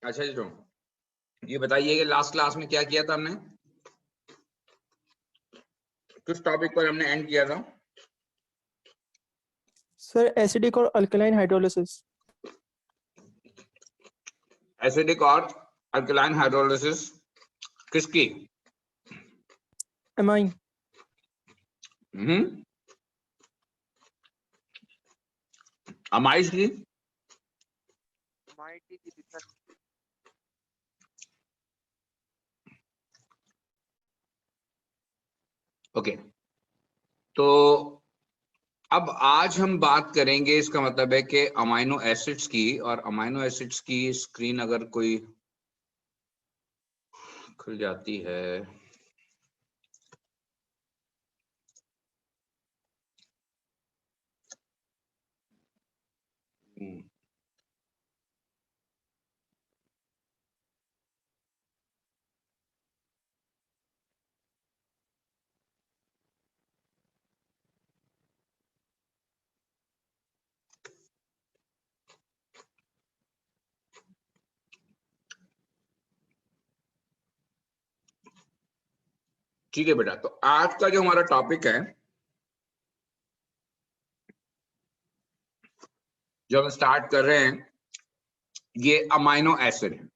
अच्छा जी, तो ये बताइए कि लास्ट क्लास में क्या किया था हमने, किस टॉपिक पर हमने एंड किया था? सर एसिडिक और अल्कलाइन हाइड्रोलिसिस। एसिडिक और अल्कलाइन हाइड्रोलिसिस किसकी? एमाइन। अमाइड की। ओके, तो अब आज हम बात करेंगे, इसका मतलब है कि अमाइनो एसिड्स की, और अमाइनो एसिड्स की स्क्रीन अगर कोई खुल जाती है ठीक है बेटा। तो आज का जो हमारा टॉपिक है, जो हम स्टार्ट कर रहे हैं, ये अमाइनो एसिड है।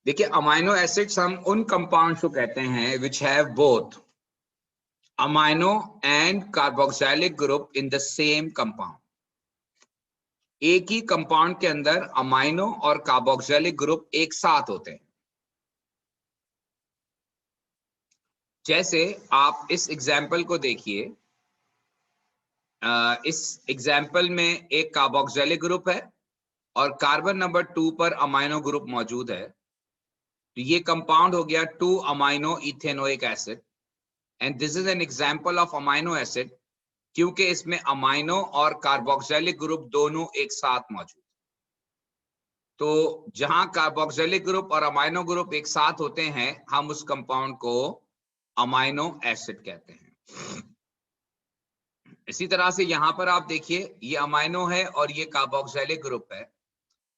देखिए, अमाइनो एसिड्स हम उन कंपाउंड्स को कहते हैं which have both amino and carboxylic group in the same compound. एक ही कंपाउंड के अंदर अमाइनो और कार्बोक्सिलिक ग्रुप एक साथ होते हैं। जैसे आप इस एग्जाम्पल को देखिए, इस एग्जाम्पल में एक कार्बोक्सिलिक ग्रुप है और कार्बन नंबर 2 पर अमाइनो ग्रुप मौजूद है। तो ये कंपाउंड हो गया 2 amino ethanoic acid, and this is an example of amino acid, क्योंकि इसमें अमाइनो और कार्बोक्सिलिक ग्रुप दोनों एक साथ मौजूद। तो जहां कार्बोक्सिलिक ग्रुप और अमाइनो ग्रुप एक साथ होते हैं, हम उस कंपाउंड को अमाइनो एसिड कहते हैं। इसी तरह से यहां पर आप देखिए, ये अमाइनो है और ये कार्बोक्सिलिक ग्रुप है।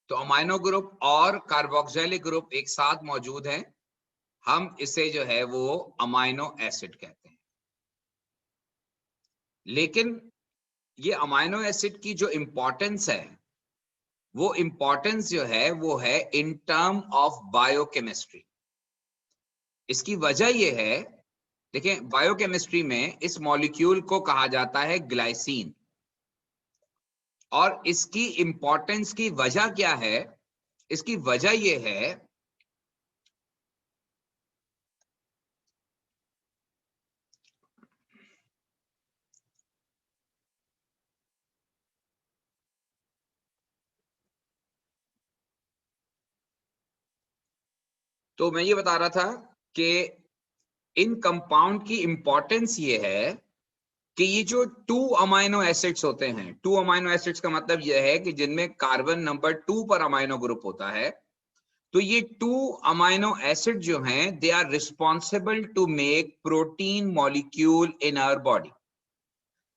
तो अमाइनो ग्रुप और कार्बोक्सिलिक ग्रुप एक साथ मौजूद है, हम इसे जो है वो अमाइनो एसिड कहते हैं। लेकिन ये अमाइनो एसिड की जो इंपॉर्टेंस है, वो इंपॉर्टेंस जो है वो है इन टर्म ऑफ बायोकेमिस्ट्री। इसकी वजह ये है, देखें, बायोकेमिस्ट्री में इस मॉलिक्यूल को कहा जाता है ग्लाइसिन। और इसकी इंपॉर्टेंस की वजह क्या है? इसकी वजह ये है तो मैं ये बता रहा था कि इन कंपाउंड की इंपॉर्टेंस ये है कि ये जो 2 अमाइनो एसिड्स होते हैं, 2 अमाइनो एसिड्स का मतलब यह है कि जिनमें कार्बन नंबर 2 पर अमाइनो ग्रुप होता है, तो ये 2 अमाइनो एसिड जो हैं, they are responsible to make protein molecule in our body.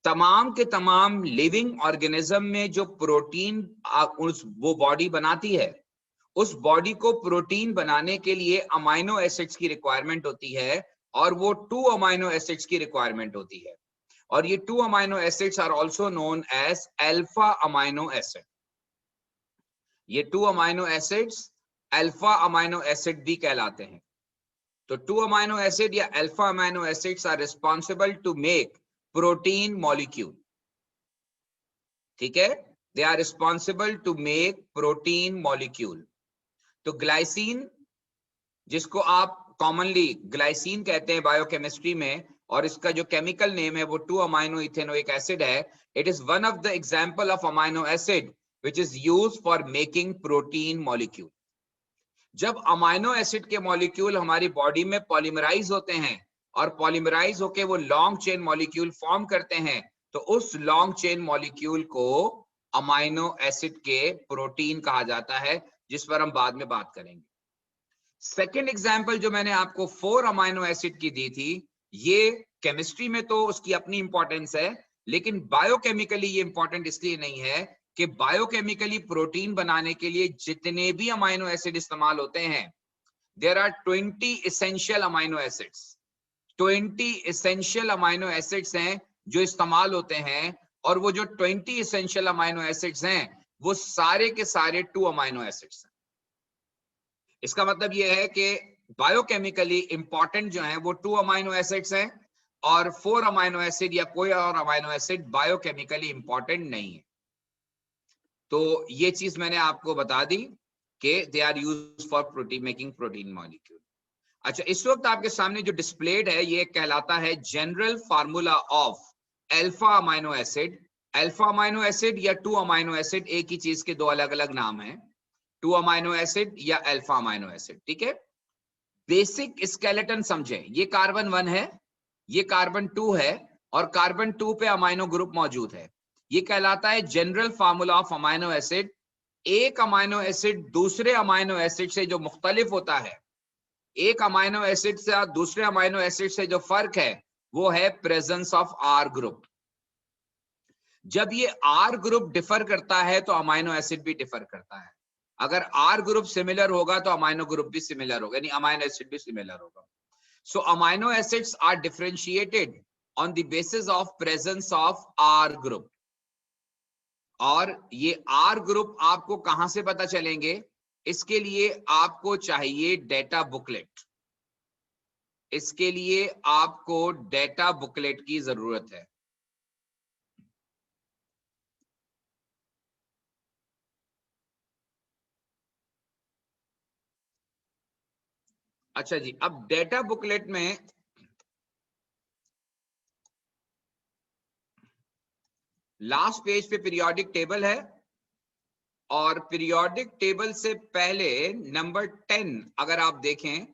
तमाम के तमाम लिविंग ऑर्गेनिज्म में जो प्रोटीन वो बॉडी बनाती है, उस बॉडी को प्रोटीन बनाने के लिए अमाइनो एसिड्स की रिक्वायरमेंट होती है, और वो 2 अमाइनो एसिड्स की रिक्वायरमेंट होती है। और ये 2 amino acids are also known as alpha amino acid. ये 2 amino acids alpha amino acid भी कहलाते हैं। तो 2 अमाइनो एसिड या alpha amino acids are responsible to make protein molecule. ठीक है, they are responsible to make protein molecule. तो glycine, जिसको आप कॉमनली ग्लाइसिन कहते हैं बायोकेमिस्ट्री में, और इसका जो केमिकल नेम है वो 2 अमाइनो इथेनोइक एसिड है। It is one of the example of amino acid which is used for making protein molecule. जब अमाइनो एसिड के मॉलिक्यूल हमारी बॉडी में पॉलीमराइज होते हैं और पॉलीमराइज होके वो लॉन्ग चेन मॉलिक्यूल फॉर्म करते हैं, तो उस लॉन्ग चेन मॉलिक्यूल को अमाइनो एसिड के प्रोटीन कहा जाता है, जिस पर हम बाद में बात करेंगे। सेकेंड एग्जाम्पल जो मैंने आपको 4 अमाइनो एसिड की दी थी, ये केमिस्ट्री में तो उसकी अपनी इंपॉर्टेंस है, लेकिन बायोकेमिकली ये इंपॉर्टेंट इसलिए नहीं है कि बायोकेमिकली प्रोटीन बनाने के लिए जितने भी अमाइनो एसिड इस्तेमाल होते हैं, there are 20 essential amino acids. 20 essential amino acids हैं जो इस्तेमाल होते हैं, और वो जो 20 एसेंशियल अमाइनो एसिड्स हैं वो सारे के सारे 2 अमाइनो एसिड्स हैं। इसका मतलब ये है कि बायोकेमिकली इंपॉर्टेंट जो है वो 2 अमाइनो एसिड्स हैं, और 4 अमाइनो एसिड या कोई और अमाइनो एसिड बायोकेमिकली इंपॉर्टेंट नहीं है। तो ये चीज मैंने आपको बता दी कि they are used for protein making protein molecule. अच्छा, इस वक्त आपके सामने जो डिस्प्लेड है ये कहलाता है general formula of alpha amino acid. Alpha amino acid या 2 अमाइनो एसिड एक ही चीज के दो अलग अलग नाम हैं, 2 अमाइनो एसिड या अल्फा अमाइनो एसिड। ठीक है, बेसिक स्केलेटन समझें। ये कार्बन 1 है, ये कार्बन 2 है, और कार्बन 2 पे अमाइनो ग्रुप मौजूद है। ये कहलाता है general formula of amino acid. एक अमाइनो एसिड दूसरे अमाइनो एसिड से जो मुख्तलिफ होता है, एक अमाइनो एसिड से दूसरे अमाइनो एसिड से जो फर्क है वो है प्रेजेंस ऑफ आर ग्रुप। जब ये आर ग्रुप डिफर करता है तो अमाइनो एसिड भी डिफर करता है। अगर आर ग्रुप सिमिलर होगा तो अमाइनो ग्रुप भी सिमिलर होगा, यानी अमाइनो एसिड भी सिमिलर होगा। So amino acids are differentiated on the basis of presence of R group. और ये आर ग्रुप आपको कहां से पता चलेंगे? इसके लिए आपको चाहिए डेटा बुकलेट। इसके लिए आपको डेटा बुकलेट की जरूरत है। अच्छा जी, अब डेटा बुकलेट में लास्ट पेज पे पीरियोडिक टेबल है, और पीरियोडिक टेबल से पहले नंबर 10 अगर आप देखें,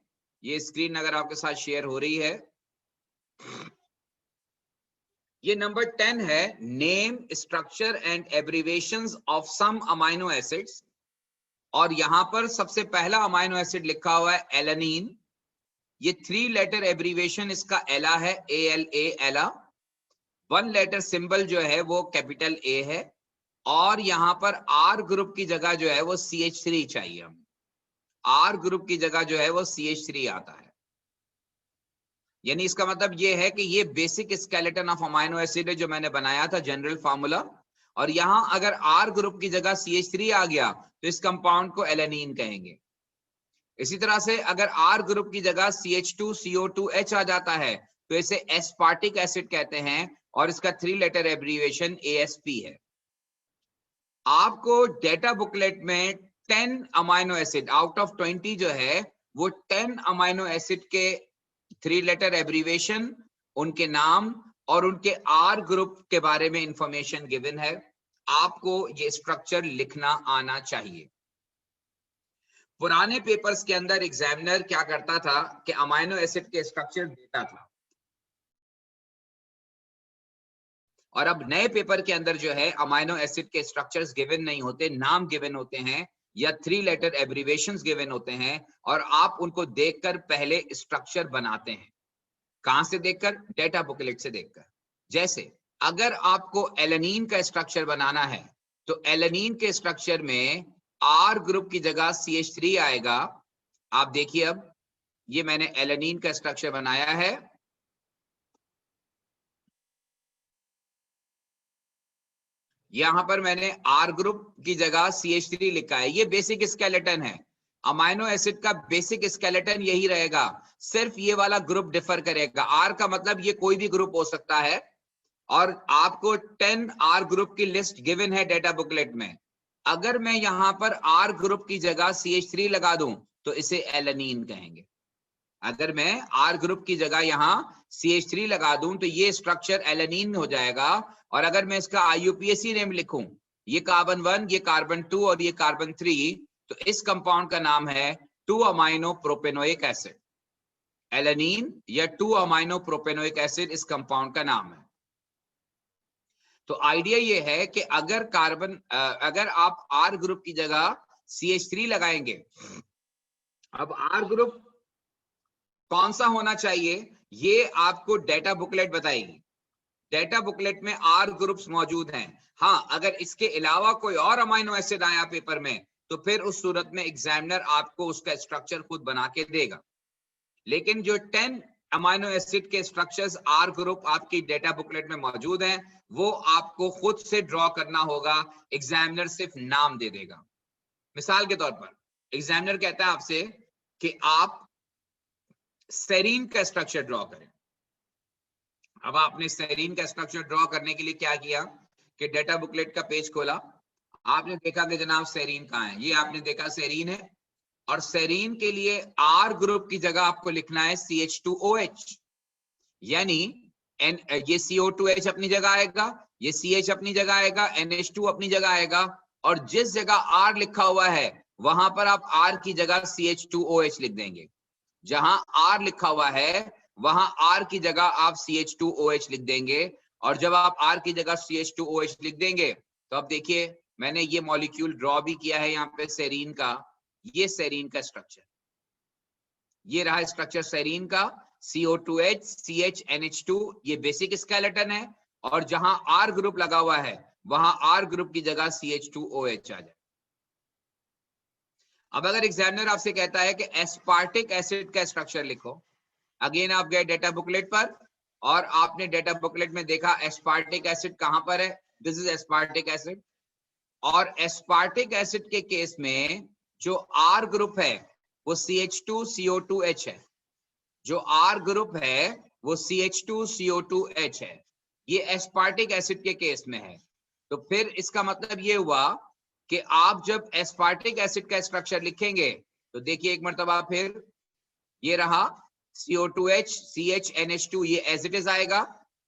ये स्क्रीन अगर आपके साथ शेयर हो रही है, ये नंबर 10 है, name structure and abbreviations of some amino acids. और यहां पर सबसे पहला अमाइनो एसिड लिखा हुआ है एलानीन। ये 3 लेटर एब्रिवेशन इसका एला है, ALA एला। 1 लेटर सिंबल जो है वो कैपिटल A है, और यहां पर आर ग्रुप की जगह जो है वो CH3 चाहिए हमें। आर ग्रुप की जगह जो है वो CH3 आता है। यानी इसका मतलब ये है कि ये basic skeleton of amino acid है जो मैंने बनाया था, जनरल फार्मूला। और यहां अगर आर ग्रुप की जगह CH3 आ गया तो इस कंपाउंड को एलानीन कहेंगे। इसी तरह से अगर आर ग्रुप की जगह CH2CO2H आ जाता है तो इसे एस्पार्टिक एसिड कहते हैं, और इसका 3 लेटर एब्रिविएशन ASP है। आपको डेटा बुकलेट में 10 अमाइनो एसिड आउट ऑफ 20 जो है वो 10 अमाइनो एसिड के 3 लेटर एब्रिविएशन, उनके नाम और उनके आर ग्रुप के बारे में इंफॉर्मेशन गिवन है। आपको ये स्ट्रक्चर लिखना आना चाहिए। पुराने पेपर्स के अंदर एग्जामिनर क्या करता था कि अमाइनो एसिड के स्ट्रक्चर देता था, और अब नए पेपर के अंदर जो है अमाइनो एसिड के स्ट्रक्चर्स गिवन नहीं होते, नाम गिवन होते हैं या 3 लेटर एब्रिविएशंस गिवन होते हैं, और आप उनको देखकर पहले स्ट्रक्चर बनाते हैं। कहां से देखकर? डेटा बुकलेट से देखकर। जैसे अगर आपको एलानीन का स्ट्रक्चर बनाना है तो एलानीन के स्ट्रक्चर में आर ग्रुप की जगह CH3 आएगा। आप देखिए, अब ये मैंने एलानीन का स्ट्रक्चर बनाया है। यहां पर मैंने आर ग्रुप की जगह CH3 लिखा है। ये बेसिक स्केलेटन है। अमाइनो एसिड का बेसिक स्केलेटन यही रहेगा, सिर्फ ये वाला ग्रुप डिफर करेगा। आर का मतलब ये कोई भी ग्रुप हो सकता है, और आपको 10 आर ग्रुप की लिस्ट गिवन है डेटा बुकलेट में। अगर मैं यहां पर आर ग्रुप की जगह CH3 लगा दूं तो इसे एलानीन कहेंगे। अगर मैं आर ग्रुप की जगह यहां CH3 लगा दूं तो ये स्ट्रक्चर एलानीन हो जाएगा। और अगर मैं इसका IUPAC नेम लिखूं, ये कार्बन 1, ये कार्बन 2 और ये कार्बन 3, तो इस कंपाउंड का नाम है 2 अमाइनो प्रोपेनोइक एसिड। एलानीन या 2 अमाइनो प्रोपेनोइक एसिड इस कंपाउंड का नाम है। तो आइडिया ये है कि अगर अगर आप आर ग्रुप की जगह CH3 लगाएंगे, अब आर ग्रुप कौन सा होना चाहिए ये आपको डेटा बुकलेट बताएगी। डेटा बुकलेट में आर ग्रुप्स मौजूद हैं। हाँ, अगर इसके अलावा कोई और अमाइनो एसिड आया पेपर में तो फिर उस सूरत में एग्जामिनर आपको उसका स्ट्रक्चर खुद बना के देगा। लेकिन जो 10 अमाइनो एसिड के स्ट्रक्चर्स आर ग्रुप आपकी डेटा बुकलेट में मौजूद हैं, वो आपको खुद से ड्रॉ करना होगा, एग्जामिनर सिर्फ नाम दे देगा। मिसाल के तौर पर एग्जामिनर कहता है आपसे कि आप सेरीन का स्ट्रक्चर ड्रॉ करें। अब आपने सेरीन का स्ट्रक्चर ड्रॉ करने के लिए क्या किया कि डेटा बुकलेट का पेज खोला, आपने देखा कि जनाब सेरीन कहाँ है, ये आपने देखा सेरीन है, और सेरीन के लिए आर ग्रुप की जगह आपको लिखना है CH2OH, यानी ये CO2H अपनी जगह आएगा, ये CH अपनी जगह आएगा, NH2 अपनी जगह आएगा, और जिस जगह R लिखा हुआ है वहां पर आप R की जगह CH2OH लिख देंगे। जहां R लिखा हुआ है वहां R की जगह आप CH2OH लिख देंगे, और जब आप R की जगह CH2OH लिख देंगे तो अब देखिए मैंने ये मॉलिक्यूल ड्रॉ भी किया है यहाँ पे सेरीन का। ये सेरीन का स्ट्रक्चर, ये रहा स्ट्रक्चर सेरीन का, CO2H CH NH2, ये बेसिक स्केलेटन है, और जहां R ग्रुप लगा हुआ है वहां R ग्रुप की जगह CH2OH आ जाए। अब अगर एग्जामिनर आपसे कहता है कि एस्पार्टिक एसिड का स्ट्रक्चर लिखो, अगेन आप गए डेटा बुकलेट पर और आपने डेटा बुकलेट में देखा एस्पार्टिक एसिड कहां पर है, दिस इज एस्पार्टिक एसिड, और एस्पार्टिक एसिड के केस में जो R ग्रुप है वो CH2CO2H है, जो R ग्रुप है वो CH2CO2H है, ये एस्पार्टिक एसिड के केस में है। तो फिर इसका मतलब ये हुआ कि आप जब एस्पार्टिक एसिड का स्ट्रक्चर लिखेंगे तो देखिए एक मर्तबा फिर ये रहा CO2H CH NH2, ये एज इट इज आएगा,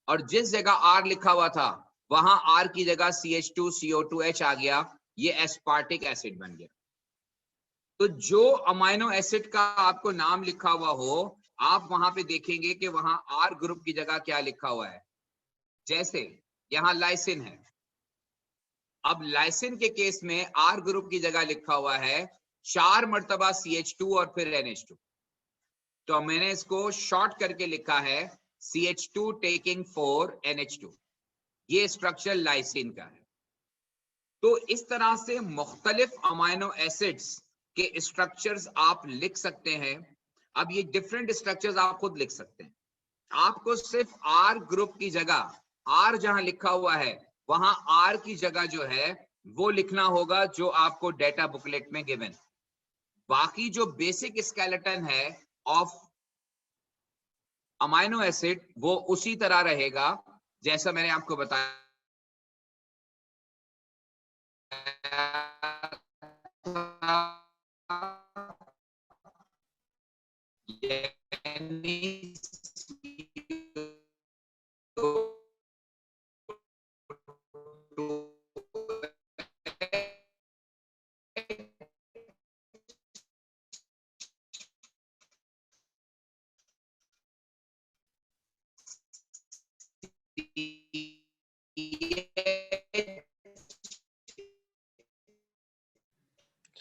और जिस जगह R लिखा हुआ था वहां R की जगह CH2CO2H आ गया, ये एस्पार्टिक एसिड बन गया। तो जो अमाइनो एसिड का आपको नाम लिखा हुआ हो आप वहां पे देखेंगे कि वहां R ग्रुप की जगह क्या लिखा हुआ है। जैसे यहां लाइसिन है, अब लाइसिन के केस में R ग्रुप की जगह लिखा हुआ है 4 मर्तबा CH2 और फिर NH2, तो मैंने इसको शॉर्ट करके लिखा है CH2 टेकिंग 4 NH2, ये स्ट्रक्चर लाइसिन का है। तो इस तरह से मुख्तलिफ अमाइनो एसिड्स के स्ट्रक्चर्स आप लिख सकते हैं। अब ये डिफरेंट स्ट्रक्चर्स आप खुद लिख सकते हैं, आपको सिर्फ R ग्रुप की जगह R जहां लिखा हुआ है वहां R की जगह जो है वो लिखना होगा जो आपको डेटा बुकलेट में गिवन। बाकी जो बेसिक स्केलेटन है ऑफ अमाइनो एसिड वो उसी तरह रहेगा जैसा मैंने आपको बताया।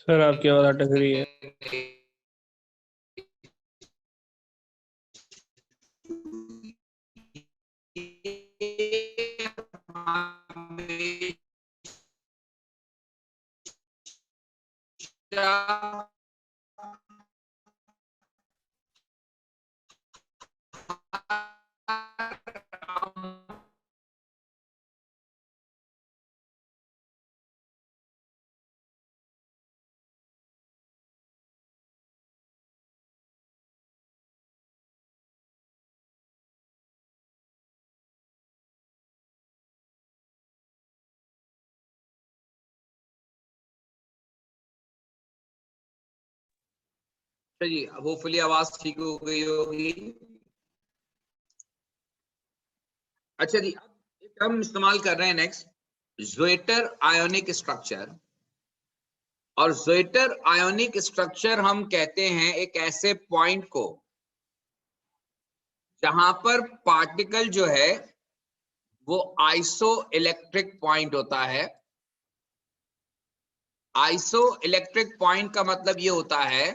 सर आपकी आवाज अटक रही है। जी होपफुली आवाज ठीक हो गई होगी। अच्छा जी, अब हम इस्तेमाल कर रहे हैं नेक्स्ट ज़्वेटर आयोनिक स्ट्रक्चर। और ज़्वेटर आयोनिक स्ट्रक्चर हम कहते हैं एक ऐसे पॉइंट को जहां पर पार्टिकल जो है वो आइसो इलेक्ट्रिक पॉइंट होता है। आइसो इलेक्ट्रिक पॉइंट का मतलब ये होता है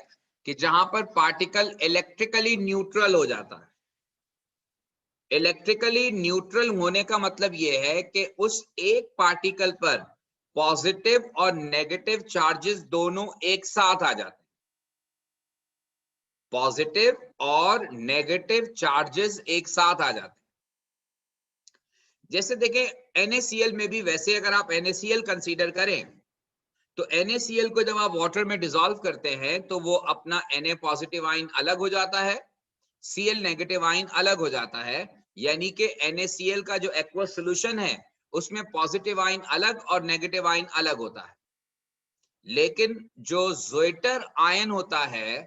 कि जहां पर पार्टिकल इलेक्ट्रिकली न्यूट्रल हो जाता है। इलेक्ट्रिकली न्यूट्रल होने का मतलब यह है कि उस एक पार्टिकल पर पॉजिटिव और नेगेटिव चार्जेस दोनों एक साथ आ जाते हैं। पॉजिटिव और नेगेटिव चार्जेस एक साथ आ जाते हैं। जैसे देखें NaCl में भी वैसे अगर आप NaCl कंसीडर करें तो NaCl को जब आप वाटर में डिसॉल्व करते हैं तो वो अपना Na पॉजिटिव आयन अलग हो जाता है, Cl नेगेटिव आयन अलग हो जाता है, यानी कि NaCl का जो एक्वस सॉल्यूशन है उसमें पॉजिटिव आयन अलग और नेगेटिव आयन अलग होता है। लेकिन जो ज़ोइटर आयन होता है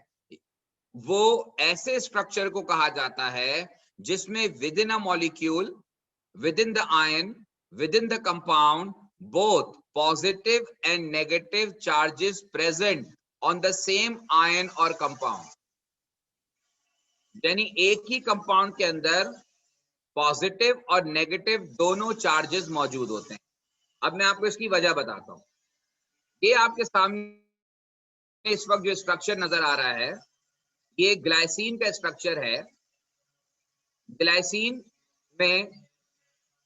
वो ऐसे स्ट्रक्चर को कहा जाता है जिसमें with in a molecule, within the ion, within the compound, both positive and negative charges present on the same ion or compound. यानी एक ही कंपाउंड के अंदर पॉजिटिव और नेगेटिव दोनों चार्जेस मौजूद होते हैं। अब मैं आपको इसकी वजह बताता हूं। ये आपके सामने इस वक्त जो स्ट्रक्चर नजर आ रहा है ये ग्लाइसिन का स्ट्रक्चर है। ग्लाइसिन में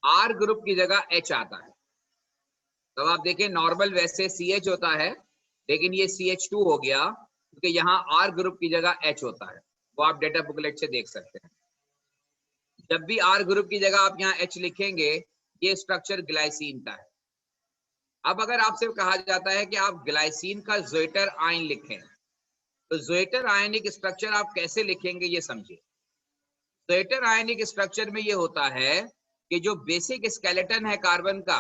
R ग्रुप की जगह H आता है। तो आप देखें नॉर्मल वैसे CH होता है लेकिन ये CH2 हो गया क्योंकि यहाँ R ग्रुप की जगह H होता है। वो आप डेटा बुकलेट से देख सकते हैं। जब भी R ग्रुप की जगह आप यहाँ H लिखेंगे ये स्ट्रक्चर ग्लाइसिन का है। अब अगर आपसे कहा जाता है कि आप ग्लाइसिन का ज़ोइटर आयन लिखें तो ज़ोइटर आयनिक स्ट्रक्चर आप कैसे लिखेंगे ये समझिए। ज़ोइटर आयनिक स्ट्रक्चर में ये होता है कि जो बेसिक स्केलेटन है कार्बन का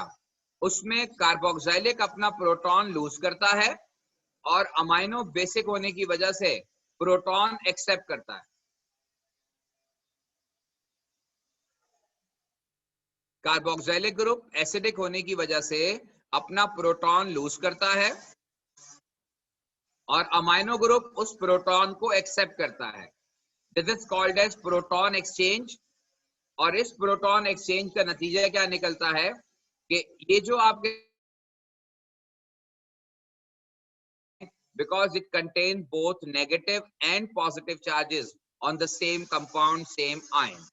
उसमें कार्बोक्सिलिक अपना प्रोटॉन लूज करता है और अमाइनो बेसिक होने की वजह से प्रोटॉन एक्सेप्ट करता है। कार्बोक्सिलिक ग्रुप एसिडिक होने की वजह से अपना प्रोटॉन लूज करता है और अमाइनो ग्रुप उस प्रोटॉन को एक्सेप्ट करता है। This is called as proton exchange. और इस प्रोटॉन एक्सचेंज का नतीजा क्या निकलता है कि ये जो आपके because it contains both negative and positive charges on the same compound, same ion.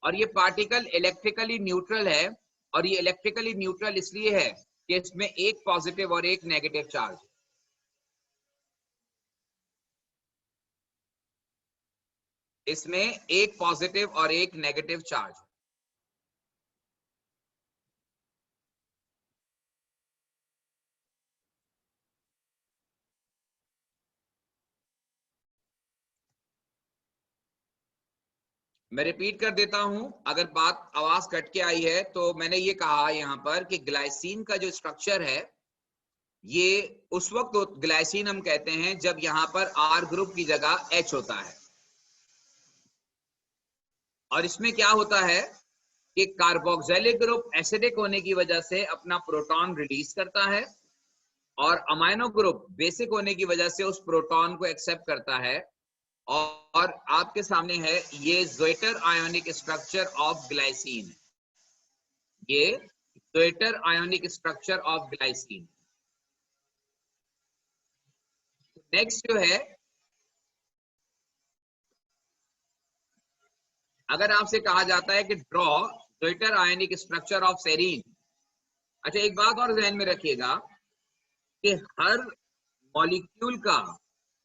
और ये पार्टिकल इलेक्ट्रिकली न्यूट्रल है और ये इलेक्ट्रिकली न्यूट्रल इसलिए है कि इसमें एक पॉजिटिव और एक नेगेटिव चार्ज। इसमें एक पॉजिटिव और एक नेगेटिव चार्ज। मैं रिपीट कर देता हूं, अगर बात आवाज कट के आई है तो मैंने ये कहा यहां पर कि ग्लाइसिन का जो स्ट्रक्चर है ये उस वक्त ग्लाइसिन हम कहते हैं जब यहां पर R ग्रुप की जगह H होता है। और इसमें क्या होता है कि कार्बोक्सिलिक ग्रुप एसिडिक होने की वजह से अपना प्रोटॉन रिलीज करता है और अमाइनो ग्रुप बेसिक होने की वजह से उस प्रोटॉन को एक्सेप्ट करता है। और आपके सामने है ये zwitter ionic structure of glycine. ये zwitter ionic structure of glycine. Next जो है, अगर आपसे कहा जाता है कि draw zwitter ionic structure of serine. अच्छा एक बात और ध्यान में रखिएगा कि हर मॉलिक्यूल का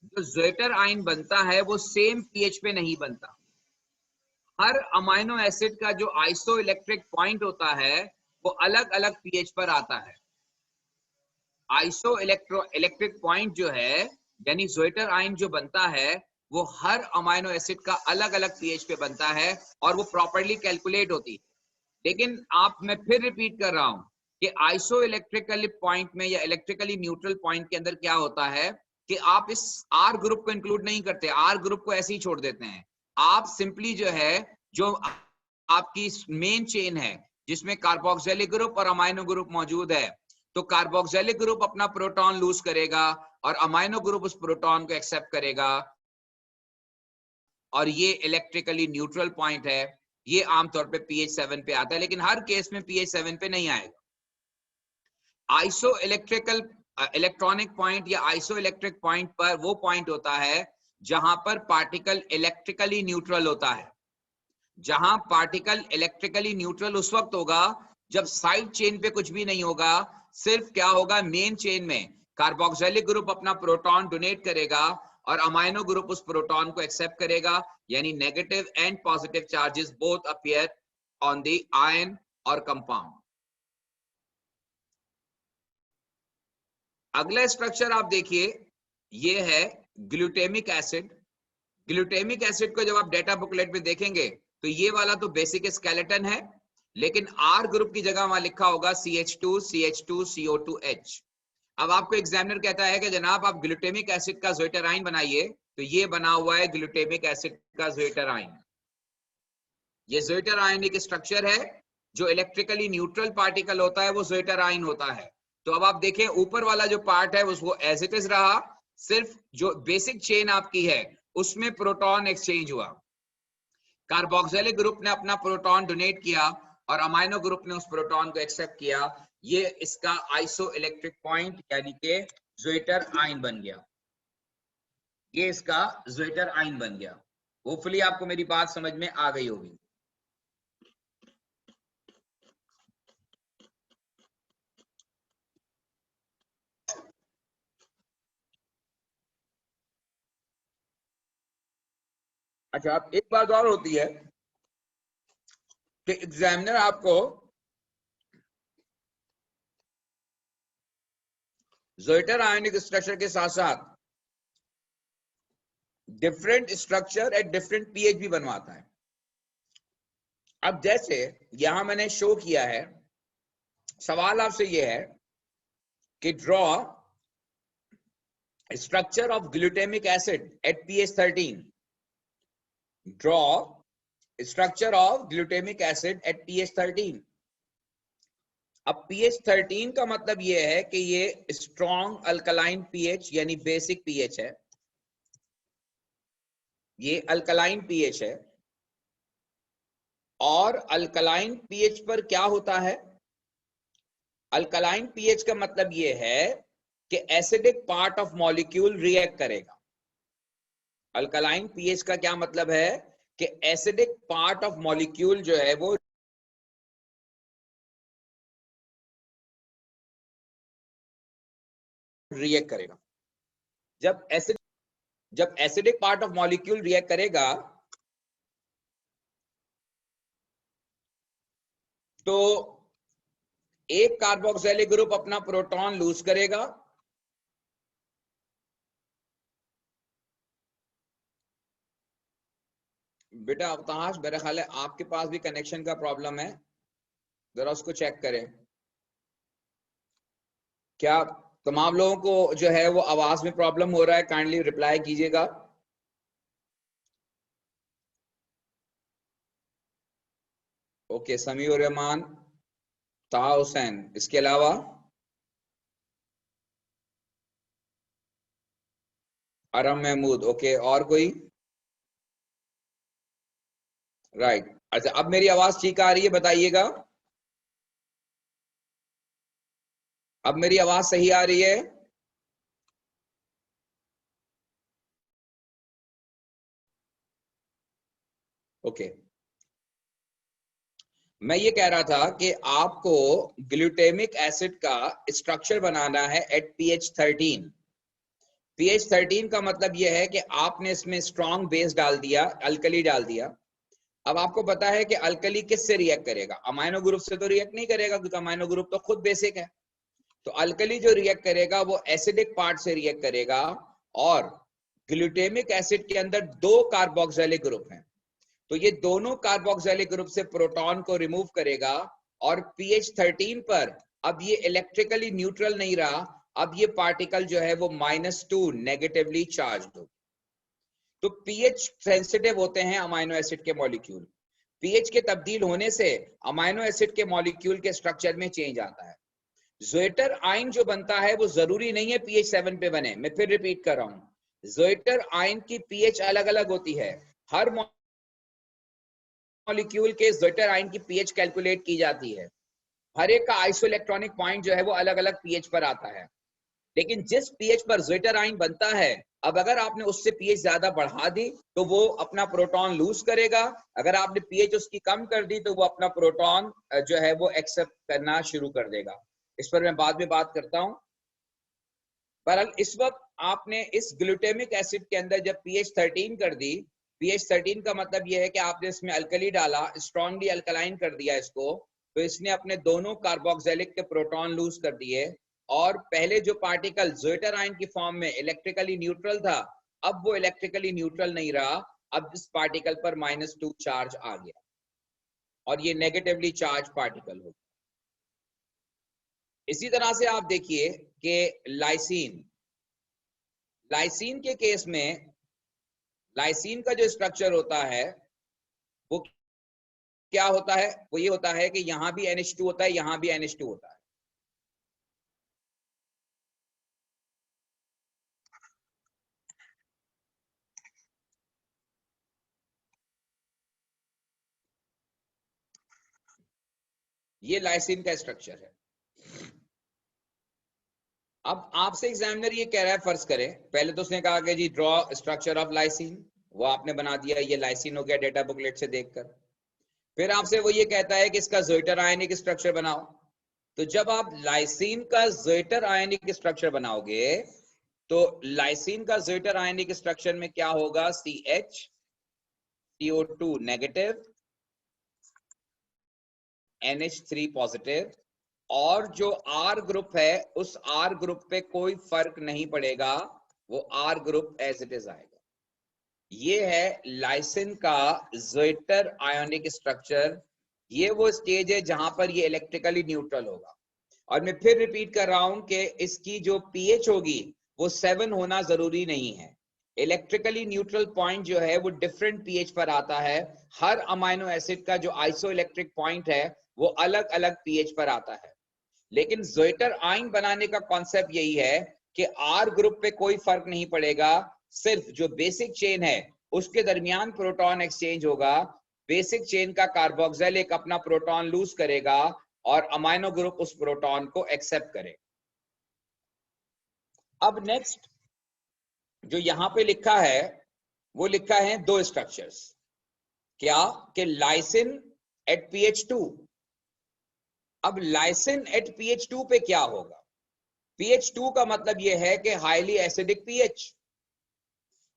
जो ज़ोइटर आयन बनता है वो सेम पीएच पे नहीं बनता। हर अमाइनो एसिड का जो आइसो इलेक्ट्रिक पॉइंट होता है वो अलग अलग पीएच पर आता है। आइसो इलेक्ट्रिक पॉइंट जो है यानी ज़ोइटर आयन जो बनता है वो हर अमाइनो एसिड का अलग अलग पीएच पे बनता है और वो प्रॉपर्ली कैलकुलेट होती है। लेकिन मैं फिर रिपीट कर रहा हूं कि आइसो इलेक्ट्रिकली पॉइंट में या इलेक्ट्रिकली न्यूट्रल पॉइंट के अंदर क्या होता है कि आप इस R ग्रुप को इंक्लूड नहीं करते, R ग्रुप को ऐसे ही छोड़ देते हैं। आप सिंपली जो है जो आपकी मेन चेन है जिसमें कार्बोक्सिलिक ग्रुप और अमाइनो ग्रुप मौजूद है, तो कार्बोक्सिलिक ग्रुप अपना प्रोटॉन लूज करेगा और अमाइनो ग्रुप उस प्रोटॉन को एक्सेप्ट करेगा और ये इलेक्ट्रिकली न्यूट्रल पॉइंट है। ये आमतौर पे pH 7 पे आता है लेकिन हर केस में pH 7 पे नहीं आएगा। आइसो इलेक्ट्रिकल इलेक्ट्रॉनिक पॉइंट या आइसो इलेक्ट्रिक पॉइंट पर वो पॉइंट होता है जहां पर पार्टिकल इलेक्ट्रिकली न्यूट्रल होता है। जहां पार्टिकल इलेक्ट्रिकली न्यूट्रल उस वक्त होगा जब साइड चेन पे कुछ भी नहीं होगा, सिर्फ क्या होगा, मेन चेन में कार्बोक्सिलिक ग्रुप अपना प्रोटॉन डोनेट करेगा और अमाइनो ग्रुप उस प्रोटॉन को एक्सेप्ट करेगा, यानी negative and positive charges both appear on the ion और कंपाउंड। अगला स्ट्रक्चर आप देखिए, ये है ग्लूटेमिक एसिड। ग्लूटेमिक एसिड को जब आप डेटा बुकलेट में देखेंगे तो ये वाला तो बेसिक स्केलेटन है, लेकिन आर ग्रुप की जगह वहां लिखा होगा CH2 CH2 CO2H। अब आपको एग्जामिनर कहता है कि जनाब आप ग्लूटेमिक एसिड का ज़्वेटर बनाइए, तो ये बना हुआ है ग्लूटेमिक एसिड का ज़्वेटर आयन। ये ज़्वेटर आयन एक स्ट्रक्चर है, जो इलेक्ट्रिकली न्यूट्रल पार्टिकल होता है वो ज़्वेटर आयन होता है। तो अब आप देखें ऊपर वाला जो पार्ट है वो एज इट इज रहा, सिर्फ जो बेसिक चेन आपकी है उसमें प्रोटॉन एक्सचेंज हुआ। कार्बोक्सिलिक ग्रुप ने अपना प्रोटॉन डोनेट किया और अमाइनो ग्रुप ने उस प्रोटॉन को एक्सेप्ट किया। ये इसका आइसो इलेक्ट्रिक पॉइंट यानी कि ज़्वेटर आयन बन गया। ये इसका ज़्वेटर आयन बन गया। होपफुली आपको मेरी बात समझ में आ गई होगी। अच्छा, अब एक बात और होती है कि एग्जामिनर आपको ज़्वेटर आयनिक स्ट्रक्चर के साथ साथ different structure at different pH भी बनवाता है। अब जैसे यहां मैंने शो किया है, सवाल आपसे यह है कि draw structure of glutamic acid at pH 13। Draw structure of glutamic acid at pH 13। अब pH 13 का मतलब यह है कि ये स्ट्रॉन्ग अल्कलाइन pH यानी बेसिक pH है, ये अल्कलाइन pH है। और अल्कलाइन pH पर क्या होता है? अल्कलाइन pH का मतलब यह है कि acidic part of molecule react करेगा। अल्कलाइन pH का क्या मतलब है कि एसिडिक पार्ट ऑफ मॉलिक्यूल जो है वो रिएक्ट करेगा। जब acidic part of molecule react करेगा तो एक कार्बोक्सिलिक ग्रुप अपना प्रोटॉन लूज करेगा, बेटा अवताश मेरा ख्याल है आपके पास भी कनेक्शन का प्रॉब्लम है, जरा उसको चेक करें। क्या तमाम लोगों को जो है वो आवाज में प्रॉब्लम हो रहा है? काइंडली रिप्लाई कीजिएगा। ओके, समीउर रहमान, ताहा हुसैन, इसके अलावा अरम महमूद। ओके, और कोई? राइट। अच्छा, अब मेरी आवाज ठीक आ रही है, बताइएगा। अब मेरी आवाज सही आ रही है? ओके, मैं ये कह रहा था कि आपको ग्लूटेमिक एसिड का स्ट्रक्चर बनाना है एट pH 13। pH 13 का मतलब यह है कि आपने इसमें स्ट्रॉन्ग बेस डाल दिया, अल्कली डाल दिया। अब आपको पता है कि अल्कली किससे रिएक्ट करेगा? अमाइनो ग्रुप से तो रिएक्ट नहीं करेगा, क्योंकि अमाइनो ग्रुप तो खुद बेसिक है। तो अल्कली जो रिएक्ट करेगा वो एसिडिक पार्ट से रिएक्ट करेगा, और ग्लूटेमिक एसिड के अंदर दो कार्बोक्सिलिक ग्रुप हैं, तो ये दोनों कार्बोक्सिलिक ग्रुप से प्रोटॉन को रिमूव करेगा। और pH 13 पर अब ये इलेक्ट्रिकली न्यूट्रल नहीं रहा, अब ये पार्टिकल जो है वो -2 नेगेटिवली चार्ज हो। तो pH सेंसिटिव होते हैं अमाइनो एसिड के मॉलिक्यूल। pH के तब्दील होने से अमाइनो एसिड के मॉलिक्यूल के स्ट्रक्चर में चेंज आता है। ज़्वेटर आयन जो बनता है वो जरूरी नहीं है pH 7 पे बने। मैं फिर रिपीट कर रहा हूं, ज़्वेटर आयन की pH अलग अलग होती है। हर मॉलिक्यूल के ज़्वेटर आयन की pH कैलकुलेट की जाती है। हर एक का आइसोइलेक्ट्रॉनिक पॉइंट जो है वो अलग अलग pH पर आता है। लेकिन जिस पीएच पर ज़्विटर आयन बनता है, अब अगर आपने उससे पीएच ज्यादा बढ़ा दी तो वो अपना प्रोटॉन लूज करेगा, अगर आपने पीएच उसकी कम कर दी तो वो अपना प्रोटॉन जो है वो एक्सेप्ट करना शुरू कर देगा। इस पर मैं बाद में बात करता हूं। पर इस वक्त आपने इस ग्लूटामिक एसिड के अंदर जब पीएच 13 कर दी, पीएच 13 का मतलब यह है कि आपने इसमें अल्कली डाला, स्ट्रांगली अल्कलाइन कर दिया इसको, तो इसने अपने दोनों कार्बोक्सिलिक के प्रोटॉन लूज कर दिए, और पहले जो पार्टिकल ज़्विटर आयन की फॉर्म में इलेक्ट्रिकली न्यूट्रल था, अब वो इलेक्ट्रिकली न्यूट्रल नहीं रहा, अब इस पार्टिकल पर -2 चार्ज आ गया और ये नेगेटिवली चार्ज पार्टिकल हो। इसी तरह से आप देखिए कि लाइसीन के केस में लाइसीन का जो स्ट्रक्चर होता है वो क्या होता है, वो ये होता है कि यहां भी NH2 होता है, यहां भी NH2 होता है। ये लाइसिन का स्ट्रक्चर है। अब आपसे एग्जामिनर ये कह रहा है, फर्ज करें पहले तो उसने कहा कि जी ड्रॉ स्ट्रक्चर ऑफ लाइसिन, वो आपने बना दिया, ये लाइसिन हो गया डेटा बुकलेट से देखकर। फिर आपसे वो ये कहता है कि इसका ज़्विटर आयनिक स्ट्रक्चर बनाओ। तो जब आप लाइसिन का ज़्विटर आयनिक स्ट्रक्चर बनाओगे तो लाइसिन का ज़्विटर आयनिक स्ट्रक्चर में क्या होगा, CH CO2 negative NH3 positive, और जो R ग्रुप है उस R ग्रुप पे कोई फर्क नहीं पड़ेगा, वो R group as it is आएगा। ये है लाइसिन का ज़्विटर आयोनिक स्ट्रक्चर। ये वो स्टेज है जहां पर ये इलेक्ट्रिकली न्यूट्रल होगा। और मैं फिर रिपीट कर रहा हूं कि इसकी जो पीएच होगी वो 7 होना जरूरी नहीं है। इलेक्ट्रिकली न्यूट्रल पॉइंट जो है वो डिफरेंट पीएच पर आता है। हर अमाइनो एसिड का जो आइसो इलेक्ट्रिक पॉइंट है वो अलग अलग पीएच पर आता है। लेकिन ज़्विटर आयन बनाने का कॉन्सेप्ट यही है कि आर ग्रुप पे कोई फर्क नहीं पड़ेगा, सिर्फ जो बेसिक चेन है उसके दरमियान प्रोटॉन एक्सचेंज होगा। बेसिक चेन का कार्बोक्सिल एक अपना प्रोटॉन लूज करेगा और अमाइनो ग्रुप उस प्रोटॉन को एक्सेप्ट करेगा। अब नेक्स्ट जो यहां पे लिखा है वो लिखा है दो स्ट्रक्चर्स, क्या कि लाइसिन एट pH 2। अब लाइसिन एट pH 2 पे क्या होगा, pH 2 का मतलब यह है कि हाईली एसिडिक pH।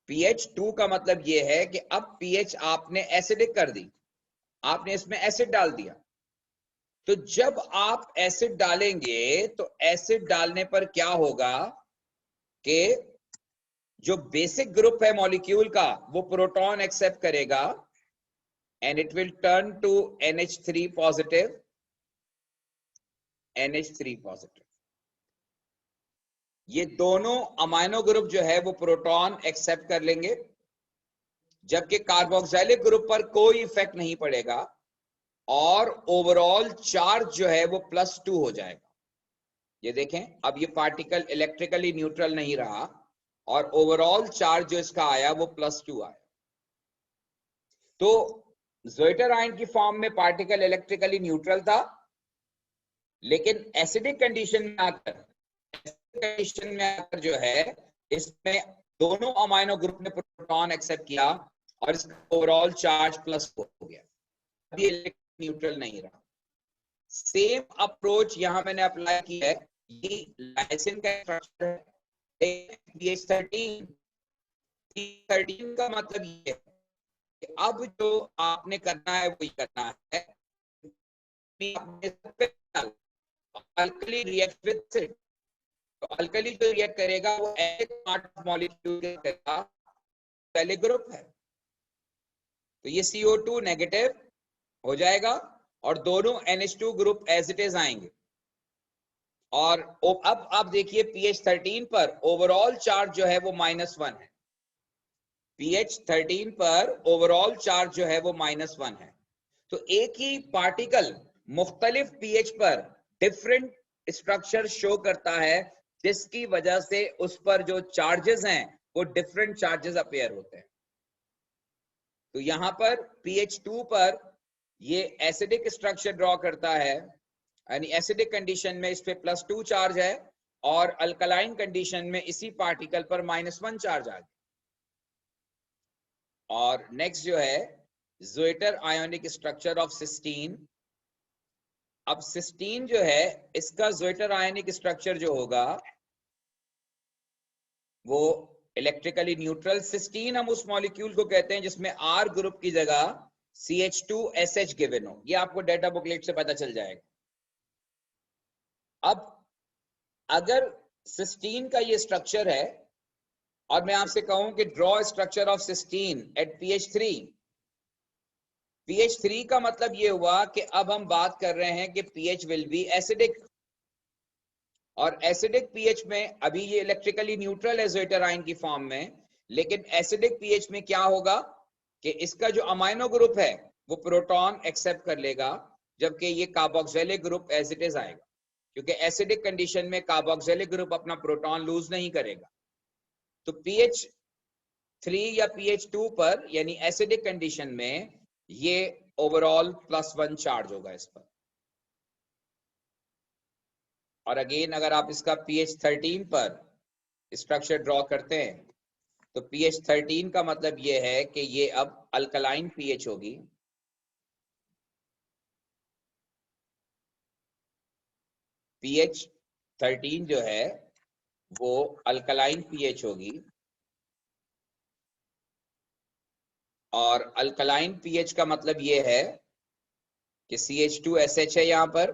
pH 2 का मतलब यह है कि अब pH आपने एसिडिक कर दी, आपने इसमें एसिड डाल दिया। तो जब आप एसिड डालेंगे तो एसिड डालने पर क्या होगा कि जो बेसिक ग्रुप है मॉलिक्यूल का वो प्रोटॉन एक्सेप्ट करेगा and it will turn to NH3 positive, NH3 positive. ये दोनों अमाइनो ग्रुप जो है वो प्रोटॉन एक्सेप्ट कर लेंगे, जबकि कार्बोक्सिलिक ग्रुप पर कोई इफेक्ट नहीं पड़ेगा और ओवरऑल चार्ज जो है वो +2 हो जाएगा। ये देखें, अब ये पार्टिकल इलेक्ट्रिकली न्यूट्रल नहीं रहा और ओवरऑल चार्ज जो इसका आया वो +2 आया। तो ज़्विटर आयन की फॉर्म में पार्टिकल इलेक्ट्रिकली न्यूट्रल था, लेकिन एसिडिक कंडीशन में आकर जो है इसमें दोनों अमाइनो ग्रुप ने प्रोटॉन एक्सेप्ट किया और इसका ओवरऑल चार्ज +4 हो गया, अभी इलेक्ट्रिकली न्यूट्रल नहीं रहा। सेम अप्रोच यहां मैंने अप्लाई किया है। ये लाइसिन का स्ट्रक्चर है, pH 13 का मतलब ये है कि अब जो आपने करना है वही करना है, अल्कली रिएक्ट विद एसिड। तो अल्कली जो रिएक्ट करेगा वो एक पार्ट ऑफ मॉलिक्यूल करेगा, पहले ग्रुप है, तो ये CO2 नेगेटिव हो जाएगा और दोनों NH2 group as it is आएंगे। और अब आप देखिए pH 13 पर ओवरऑल चार्ज जो है वो -1 है। pH 13 पर ओवरऑल चार्ज जो है वो -1 है। तो एक ही पार्टिकल मुख्तलिफ pH पर डिफरेंट स्ट्रक्चर शो करता है, जिसकी वजह से उस पर जो चार्जेस हैं वो डिफरेंट चार्जेस अपीयर होते हैं। तो यहां पर pH 2 पर ये एसिडिक स्ट्रक्चर ड्रॉ करता है, यानी एसिडिक कंडीशन में इस पे +2 चार्ज है, और अल्कलाइन कंडीशन में इसी पार्टिकल पर -1 चार्ज आ गया। और नेक्स्ट जो है ज़्विटर आयोनिक स्ट्रक्चर ऑफ सिस्टीन। अब सिस्टीन जो है इसका ज़्विटर आयोनिक स्ट्रक्चर जो होगा वो इलेक्ट्रिकली न्यूट्रल। सिस्टीन हम उस मॉलिक्यूल को कहते हैं जिसमें R ग्रुप की जगह CH2SH गिवन हो। ये आपको डेटा बुकलेट से पता चल जाएगा। अब अगर सिस्टीन का ये स्ट्रक्चर है और मैं आपसे कहूं कि draw structure of cysteine at pH 3, pH 3 का मतलब ये हुआ कि अब हम बात कर रहे हैं कि pH विल बी एसिडिक। और एसिडिक pH में अभी ये इलेक्ट्रिकली न्यूट्रल है ज़्विटर आयन की फॉर्म में, लेकिन एसिडिक pH में क्या होगा कि इसका जो अमाइनो ग्रुप है वो प्रोटॉन एक्सेप्ट कर लेगा, जबकि ये carboxylic group as it is आएगा, क्योंकि एसिडिक कंडीशन में कार्बोक्सिलिक ग्रुप अपना प्रोटॉन लूज नहीं करेगा। तो pH 3 या pH 2 पर यानी एसिडिक कंडीशन में ये ओवरऑल +1 चार्ज होगा इस पर। और अगेन अगर आप इसका pH 13 पर स्ट्रक्चर ड्रॉ करते हैं तो pH 13 का मतलब ये है कि ये अब अल्कलाइन pH होगी। pH 13 जो है वो अल्कलाइन pH होगी। और अल्कलाइन pH का मतलब ये है कि CH2SH है यहां पर,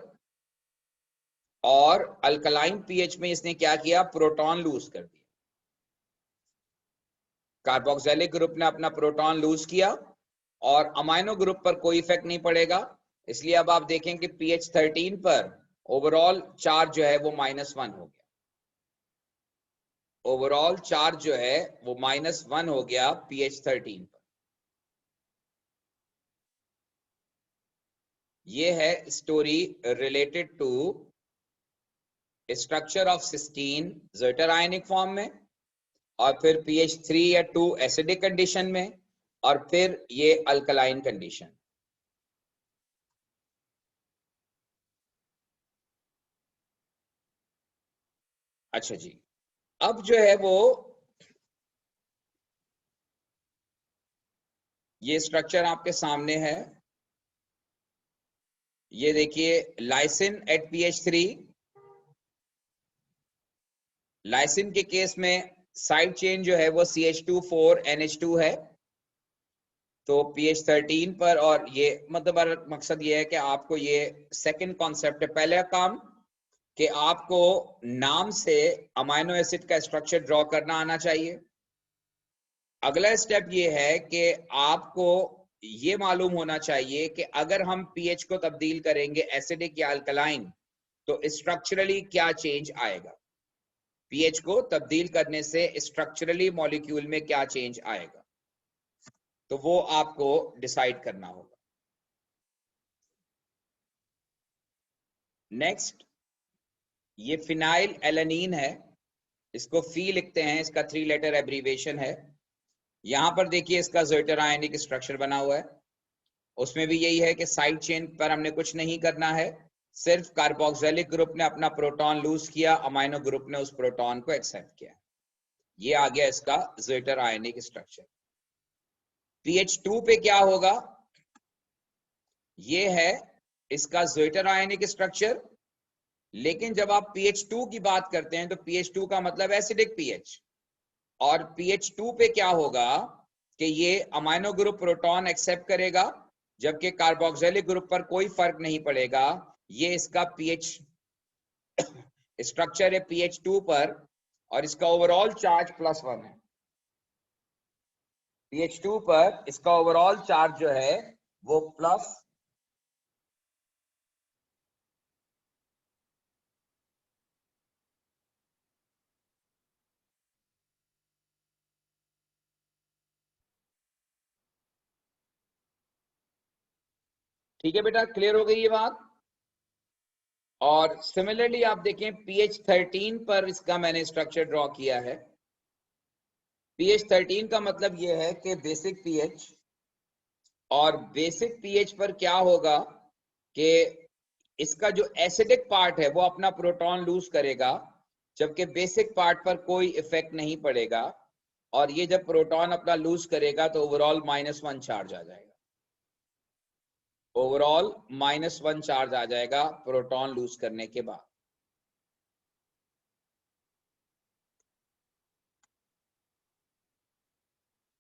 और अल्कलाइन pH में इसने क्या किया, प्रोटॉन लूज कर दिया। कार्बोक्सिलिक ग्रुप ने अपना प्रोटॉन लूज किया और अमाइनो ग्रुप पर कोई इफेक्ट नहीं पड़ेगा। इसलिए अब आप देखें कि pH 13 पर ओवरऑल चार्ज जो है वो -1 हो गया। ओवरऑल चार्ज जो है वो -1 हो गया pH 13 पर। ये है story related to structure of cysteine zwitter ionic form में, और फिर pH 3 या 2 एसिडिक कंडीशन में, और फिर ये अल्कलाइन कंडीशन। अच्छा जी, अब जो है वो ये स्ट्रक्चर आपके सामने है। ये देखिए लाइसिन एट pH 3। लाइसिन के केस में साइड चेन जो है वो CH2,4NH2 है। तो pH 13 पर, और ये मतलब मकसद ये है कि आपको ये सेकंड कॉन्सेप्ट है। पहला काम कि आपको नाम से अमाइनो एसिड का स्ट्रक्चर ड्रॉ करना आना चाहिए। अगला स्टेप ये है कि आपको ये मालूम होना चाहिए कि अगर हम pH को तब्दील करेंगे एसिडिक या अल्कलाइन तो स्ट्रक्चरली क्या चेंज आएगा। pH को तब्दील करने से स्ट्रक्चरली मॉलिक्यूल में क्या चेंज आएगा, तो वो आपको डिसाइड करना होगा। नेक्स्ट, ये फिनाइल एलानीन है, इसको फी लिखते हैं, इसका 3 लेटर एब्रीवेशन है। यहां पर देखिए इसका ज़्विटर आयनिक स्ट्रक्चर बना हुआ है। उसमें भी यही है कि साइड चेन पर हमने कुछ नहीं करना है, सिर्फ कार्बोक्सिलिक ग्रुप ने अपना प्रोटॉन लूज किया, अमाइनो ग्रुप ने उस प्रोटॉन को एक्सेप्ट किया। ये आ गया इसका ज़्विटर आयनिक स्ट्रक्चर। pH 2 पे क्या होगा, ये है इसका ज़्विटर आयनिक स्ट्रक्चर। लेकिन जब आप pH 2 की बात करते हैं तो pH 2 का मतलब एसिडिक pH, और pH 2 पे क्या होगा कि ये अमाइनो ग्रुप प्रोटॉन एक्सेप्ट करेगा, जबकि कार्बोक्सिलिक ग्रुप पर कोई फर्क नहीं पड़ेगा। ये इसका pH स्ट्रक्चर है pH 2 पर, और इसका ओवरऑल चार्ज +1 है। pH 2 पर इसका ओवरऑल चार्ज जो है वो प्लस ठीक है बेटा, क्लियर हो गई ये बात। और सिमिलरली आप देखें pH 13 पर इसका मैंने स्ट्रक्चर ड्रॉ किया है। pH 13 का मतलब ये है कि बेसिक pH, और बेसिक pH पर क्या होगा कि इसका जो एसिडिक पार्ट है वो अपना प्रोटॉन लूज करेगा, जबकि बेसिक पार्ट पर कोई इफेक्ट नहीं पड़ेगा, और ये जब प्रोटॉन अपना लूज करेगा तो ओवरऑल -1 चार्ज आ जाएगा, ओवरऑल -1 चार्ज आ जाएगा प्रोटॉन लूज करने के बाद।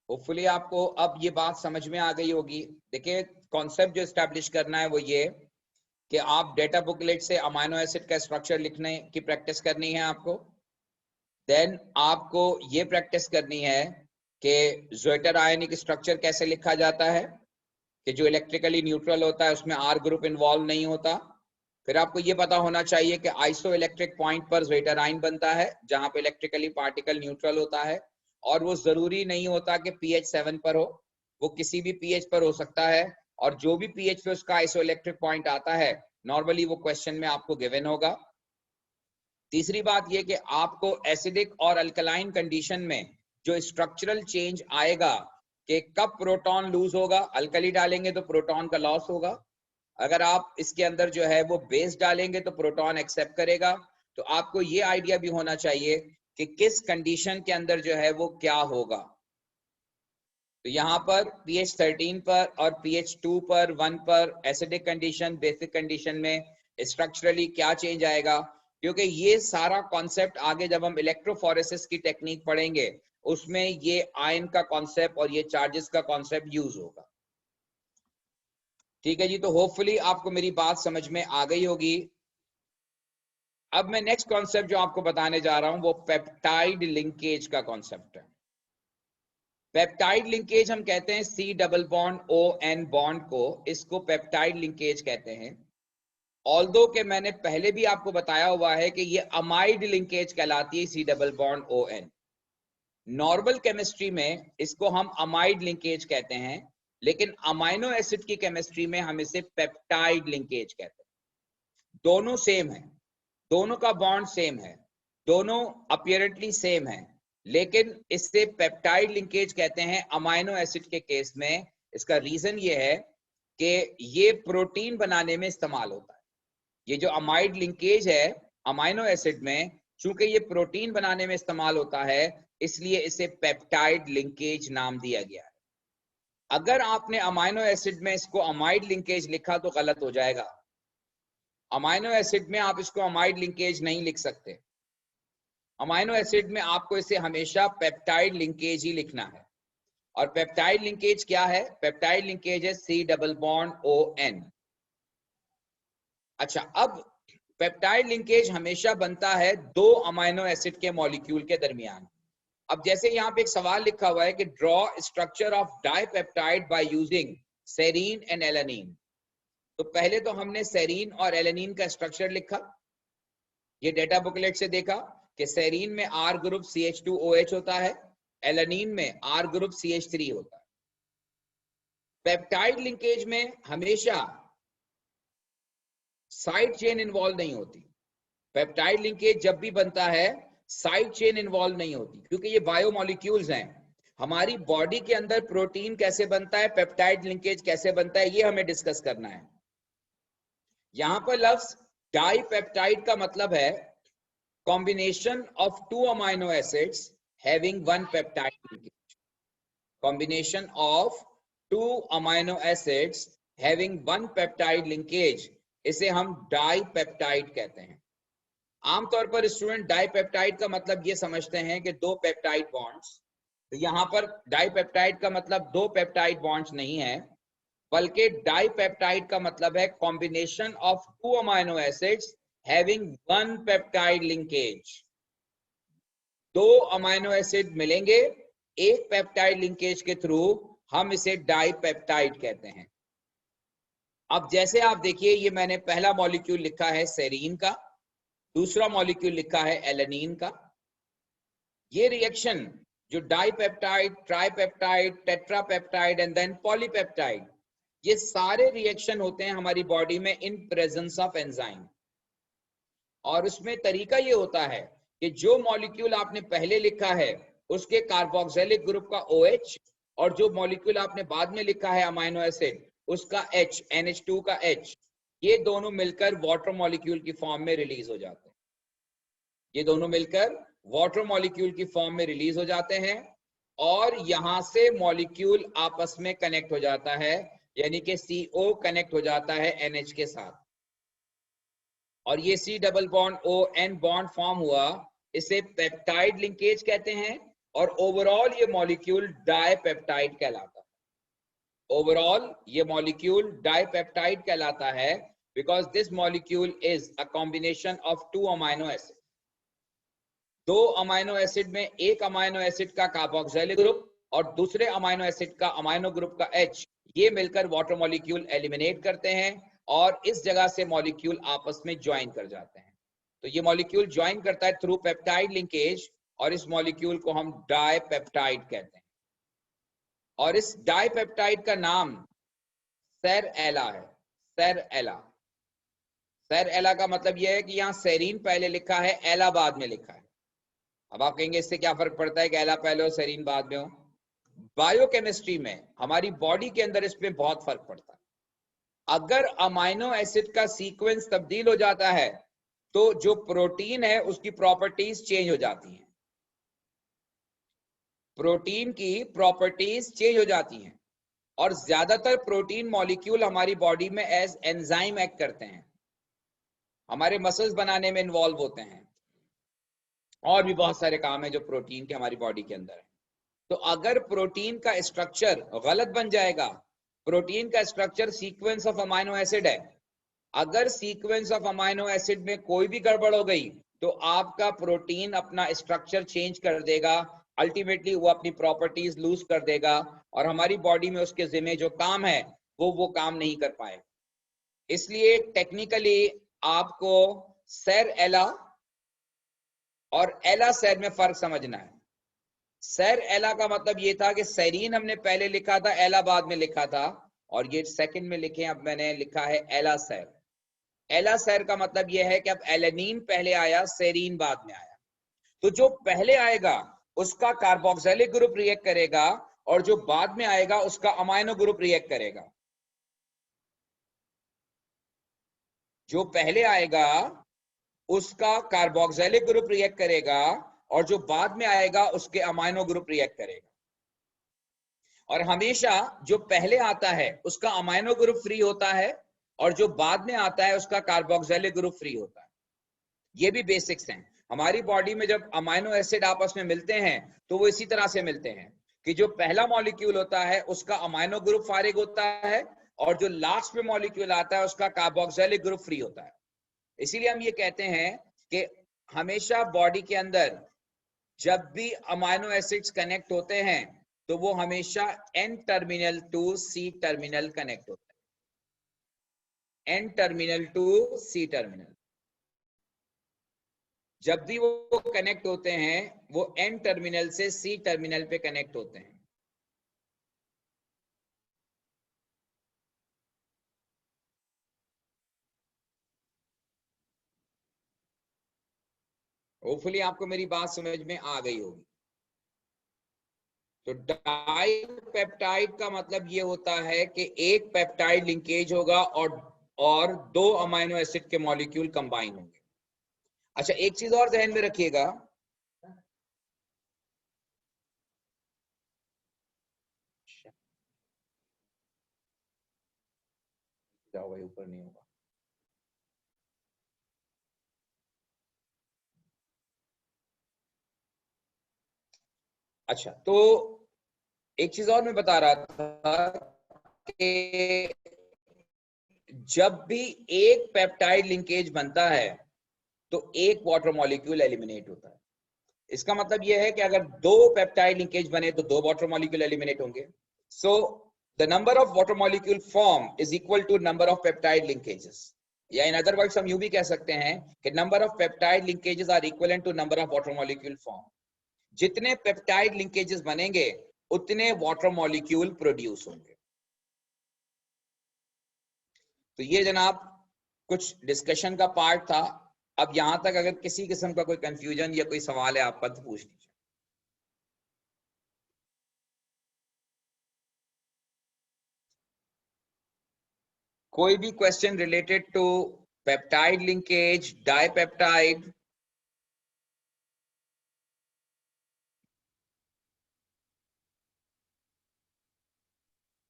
होपफुली आपको अब ये बात समझ में आ गई होगी। देखिए, कॉन्सेप्ट जो एस्टैब्लिश करना है वो ये कि आप डेटा बुकलेट से अमाइनो एसिड का स्ट्रक्चर लिखने की प्रैक्टिस करनी है आपको। देन आपको ये प्रैक्टिस करनी है कि ज़्वेटर आयनिक स्ट्रक्चर कैसे लिखा जाता है, कि जो इलेक्ट्रिकली न्यूट्रल होता है उसमें आर ग्रुप इन्वॉल्व नहीं होता। फिर आपको ये पता होना चाहिए कि आइसो इलेक्ट्रिक पॉइंट पर ज़्वेटर आयन बनता है जहां पे इलेक्ट्रिकली पार्टिकल न्यूट्रल होता है, और वो जरूरी नहीं होता कि pH 7 पर हो, वो किसी भी pH पर हो सकता है, और जो भी pH पे उसका आइसो इलेक्ट्रिक पॉइंट आता है नॉर्मली वो क्वेश्चन में आपको गिवन होगा। तीसरी बात ये कि आपको एसिडिक और अल्कलाइन कंडीशन में जो स्ट्रक्चरल चेंज आएगा कि कब प्रोटॉन लूज होगा, अल्कली डालेंगे तो प्रोटॉन का लॉस होगा, अगर आप इसके अंदर जो है वो बेस डालेंगे तो प्रोटॉन एक्सेप्ट करेगा। तो आपको ये आइडिया भी होना चाहिए कि किस कंडीशन के अंदर जो है वो क्या होगा। तो यहाँ पर pH 13 पर और pH 2 पर 1 पर एसिडिक कंडीशन, बेसिक कंडीशन में स्ट्रक्चरली क्या चेंज आएगा, क्योंकि ये सारा कॉन्सेप्ट आगे जब हम इलेक्ट्रोफोरेसिस की टेक्निक पढ़ेंगे उसमें ये आयन का कॉन्सेप्ट और ये चार्जेस का कॉन्सेप्ट यूज होगा। ठीक है जी, तो होपफुली आपको मेरी बात समझ में आ गई होगी। अब मैं नेक्स्ट कॉन्सेप्ट जो आपको बताने जा रहा हूं वो पेप्टाइड लिंकेज का कॉन्सेप्ट है। पेप्टाइड लिंकेज हम कहते हैं C double bond ON bond को, इसको पेप्टाइड लिंकेज कहते हैं। ऑल्दो के मैंने पहले भी आपको बताया हुआ है कि ये अमाइड लिंकेज कहलाती है C double bond ON। Normal chemistry में इसको हम अमाइड लिंकेज कहते हैं, लेकिन अमाइनो एसिड की केमिस्ट्री में हम इसे पेप्टाइड लिंकेज कहते हैं। दोनों सेम है, दोनों का बॉन्ड सेम है, दोनों अपीयरेंटली सेम है, लेकिन इससे पेप्टाइड लिंकेज कहते हैं अमाइनो एसिड के केस में। इसका रीजन ये है कि ये प्रोटीन बनाने में इस्तेमाल होता है। ये जो अमाइड लिंकेज है अमाइनो एसिड में, चूंकि ये प्रोटीन बनाने में इस्तेमाल होता है इसलिए इसे पेप्टाइड लिंकेज नाम दिया गया है। अगर आपने अमाइनो एसिड में इसको अमाइड लिंकेज लिखा तो गलत हो जाएगा। अमाइनो एसिड में आप इसको अमाइड लिंकेज नहीं लिख सकते। अमाइनो एसिड में आपको इसे हमेशा पेप्टाइड लिंकेज ही लिखना है। और पेप्टाइड लिंकेज क्या है? पेप्टाइड लिंकेज है C डबल बॉन्ड ON। अच्छा, अब पेप्टाइड लिंकेज हमेशा बनता है दो अमाइनो एसिड के मॉलिक्यूल के दरमियान। अब जैसे यहाँ पे एक सवाल लिखा हुआ है कि draw structure of dipeptide by using serine and alanine. तो पहले तो हमने सेरीन और एलानीन का स्ट्रक्चर लिखा, ये डेटा बुकलेट से देखा कि सेरीन में R ग्रुप CH2OH होता है, एलानीन में R ग्रुप CH3 होता है। पेप्टाइड लिंकेज में हमेशा साइड चेन इन्वॉल्व नहीं होती। पेप्टाइड लिंकेज जब भी बनता है साइड चेन इन्वॉल्व नहीं होती, क्योंकि ये बायोमॉलिक्यूल्स हैं। हमारी बॉडी के अंदर प्रोटीन कैसे बनता है, पेप्टाइड लिंकेज कैसे बनता है, ये हमें डिस्कस करना है। यहां पर लफ्ज डाइपेप्टाइड का मतलब है combination of two amino acids having one peptide linkage. Combination of two amino acids having one peptide linkage, इसे हम डाइपेप्टाइड कहते हैं। आमतौर पर स्टूडेंट डाइपेप्टाइड का मतलब ये समझते हैं कि दो पेप्टाइड बॉन्ड्स। तो यहाँ पर डाइपेप्टाइड का मतलब दो पेप्टाइड बॉन्ड्स नहीं है, बल्कि डाइपेप्टाइड का मतलब है combination of two amino acids having one peptide linkage. दो अमाइनो एसिड मिलेंगे एक पेप्टाइड लिंकेज के थ्रू, हम इसे डाइपेप्टाइड कहते हैं। अब जैसे आप देखिए, ये मैंने पहला मॉलिक्यूल लिखा है सेरीन का, दूसरा मॉलिक्यूल लिखा है एलानीन का। ये रिएक्शन जो dipeptide, tripeptide, tetrapeptide and then polypeptide, ये सारे रिएक्शन होते हैं हमारी बॉडी में इन प्रेजेंस ऑफ एंजाइम। और उसमें तरीका ये होता है कि जो मॉलिक्यूल आपने पहले लिखा है उसके कार्बोक्सिलिक ग्रुप का OH, और जो मॉलिक्यूल आपने बाद में लिखा है अमाइनो एसिड उसका H, NH2 का H, ये दोनों मिलकर वाटर मॉलिक्यूल की फॉर्म में रिलीज हो जाते हैं। ये दोनों मिलकर वाटर मॉलिक्यूल की फॉर्म में रिलीज हो जाते हैं और यहां से मॉलिक्यूल आपस में कनेक्ट हो जाता है, यानी कि CO कनेक्ट हो जाता है NH के साथ, और ये C double bond ON bond form हुआ, इसे पेप्टाइड लिंकेज कहते हैं, और ओवरऑल ये मॉलिक्यूल डाइपेप्टाइड कहलाता है। ओवरऑल ये मॉलिक्यूल डाइपेप्टाइड कहलाता है because this molecule is a combination of 2 amino acid. 2 amino acid में एक अमाइनो एसिड का कार्बोक्सिलिक ग्रुप और दूसरे अमाइनो एसिड का अमाइनो ग्रुप का H, ये मिलकर वाटर मॉलिक्यूल एलिमिनेट करते हैं और इस जगह से मॉलिक्यूल आपस में ज्वाइन कर जाते हैं। तो ये मॉलिक्यूल ज्वाइन करता है थ्रू पेप्टाइड लिंकेज और इस मॉलिक्यूल को हम डाइपेप्टाइड कहते हैं। और इस डाइपेप्टाइड का नाम सेरेला है। सेरेला, सेरेला का मतलब यह है कि यहाँ सेरीन पहले लिखा है, एला बाद में लिखा है। अब आप कहेंगे इससे क्या फर्क पड़ता है कि एला पहले हो सेरीन बाद में हो? बायोकेमिस्ट्री में हमारी बॉडी के अंदर इसमें बहुत फर्क पड़ता है। अगर अमाइनो एसिड का सीक्वेंस तब्दील हो जाता है तो जो प्रोटीन है उसकी प्रॉपर्टीज चेंज हो जाती हैं। प्रोटीन की प्रॉपर्टीज चेंज हो जाती हैं और ज्यादातर प्रोटीन मॉलिक्यूल हमारी बॉडी में एज एंजाइम एक्ट करते हैं, हमारे मसल्स बनाने में इन्वॉल्व होते हैं, और भी बहुत सारे काम है जो प्रोटीन के हमारी बॉडी के अंदर है। तो अगर प्रोटीन का स्ट्रक्चर गलत बन जाएगा, प्रोटीन का structure sequence of amino acid है, अगर सीक्वेंस ऑफ अमाइनो एसिड में कोई भी गड़बड़ हो गई तो आपका प्रोटीन अपना स्ट्रक्चर चेंज कर देगा, अल्टीमेटली वो अपनी प्रॉपर्टीज लूज कर देगा और हमारी बॉडी में उसके जिम्मे जो काम है वो काम नहीं कर पाएगा। इसलिए टेक्निकली आपको सेरेला और एला सेर में फर्क समझना है। सेरेला का मतलब ये था कि सेरीन हमने पहले लिखा था, एला बाद में लिखा था, और ये सेकंड में लिखे, अब मैंने लिखा है एला सेर। एला सेर का मतलब यह है कि अब एलेनिन पहले आया, सेरीन बाद में आया। तो जो पहले आएगा उसका कार्बोक्सिलिक ग्रुप रिएक्ट करेगा और जो बाद में आएगा उसका अमाइनो ग्रुप रिएक्ट करेगा। जो पहले आएगा उसका कार्बोक्सिलिक ग्रुप रिएक्ट करेगा और जो बाद में आएगा उसके अमाइनो ग्रुप रिएक्ट करेगा। और हमेशा जो पहले आता है उसका अमाइनो ग्रुप फ्री होता है और जो बाद में आता है उसका कार्बोक्सिलिक ग्रुप फ्री होता है। ये भी बेसिक्स हैं। हमारी बॉडी में जब अमाइनो एसिड आपस में मिलते हैं तो वो इसी तरह से मिलते हैं कि जो पहला मॉलिक्यूल होता है उसका अमाइनो ग्रुप फारिग होता है और जो लास्ट में मॉलिक्यूल आता है उसका कार्बोक्सिलिक ग्रुप फ्री होता है। इसीलिए हम ये कहते हैं कि हमेशा बॉडी के अंदर जब भी अमाइनो एसिड्स कनेक्ट होते हैं तो वो हमेशा N terminal to C terminal connect होता है। N terminal to C terminal, जब भी वो कनेक्ट होते हैं वो N टर्मिनल से C टर्मिनल पे कनेक्ट होते हैं। होपफुली आपको मेरी बात समझ में आ गई होगी। तो डाइपेप्टाइड का मतलब ये होता है कि एक पेप्टाइड लिंकेज होगा और 2 अमाइनो एसिड के मॉलिक्यूल कंबाइन होंगे। अच्छा, एक चीज और ध्यान में रखिएगा, जाओ भाई, ऊपर नहीं होगा। अच्छा, तो एक चीज और मैं बता रहा था कि जब भी एक पेप्टाइड लिंकेज बनता है तो एक वाटर मॉलिक्यूल एलिमिनेट होता है। इसका मतलब यह है कि अगर 2 पेप्टाइड लिंकेज बने तो 2 वाटर मॉलिक्यूल एलिमिनेट होंगे। So the number of water molecule form is equal to number of peptide linkages, या इन अदर वर्ड्स हम यूं भी कह सकते हैं कि number of peptide linkages are equivalent to number of water molecule form. जितने पेप्टाइड लिंकेजेस बनेंगे उतने वाटर मॉलिक्यूल प्रोड्यूस होंगे। तो ये जनाब कुछ डिस्कशन का पार्ट था। अब यहां तक अगर किसी किस्म का कोई कंफ्यूजन या कोई सवाल है आपका तो पूछ लीजिए। कोई भी question related to peptide linkage, dipeptide,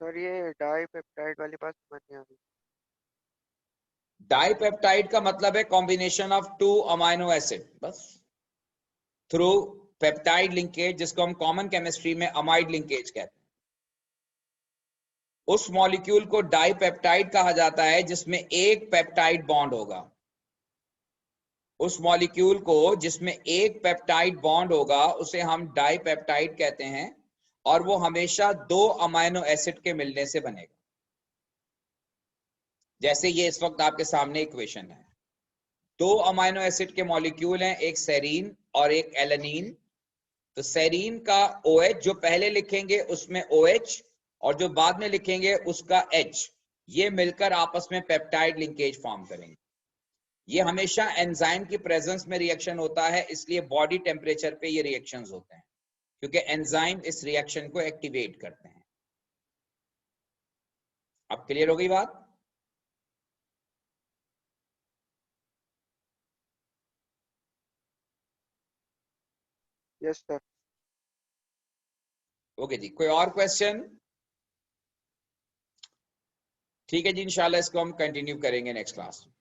sir ये डाइपेप्टाइड वाली बात समझ नहीं आ रही। डाइपेप्टाइड का मतलब है combination of two amino acid, बस थ्रू पेप्टाइड लिंकेज, जिसको हम कॉमन केमिस्ट्री में अमाइड लिंकेज कहते हैं। उस मॉलिक्यूल को डाइपेप्टाइड कहा जाता है जिसमें एक पेप्टाइड बॉन्ड होगा। उस मॉलिक्यूल को जिसमें एक पेप्टाइड बॉन्ड होगा उसे हम डाइपेप्टाइड कहते हैं, और वो हमेशा दो अमाइनो एसिड के मिलने से बनेगा। जैसे ये इस वक्त आपके सामने इक्वेशन है, दो अमाइनो एसिड के मॉलिक्यूल हैं, एक सेरीन और एक एलेनिन। तो सेरीन का OH जो पहले लिखेंगे उसमें OH, और जो बाद में लिखेंगे उसका H, ये मिलकर आपस में पेप्टाइड लिंकेज फॉर्म करेंगे। ये हमेशा एंजाइम की प्रेजेंस में रिएक्शन होता है, इसलिए बॉडी टेम्परेचर पे ये रिएक्शंस होते हैं, क्योंकि एंजाइम इस रिएक्शन को एक्टिवेट करते हैं। अब क्लियर हो गई बात? Yes sir. ओके जी, कोई और क्वेश्चन? ठीक है जी, इंशाल्लाह इसको हम कंटिन्यू करेंगे नेक्स्ट क्लास में।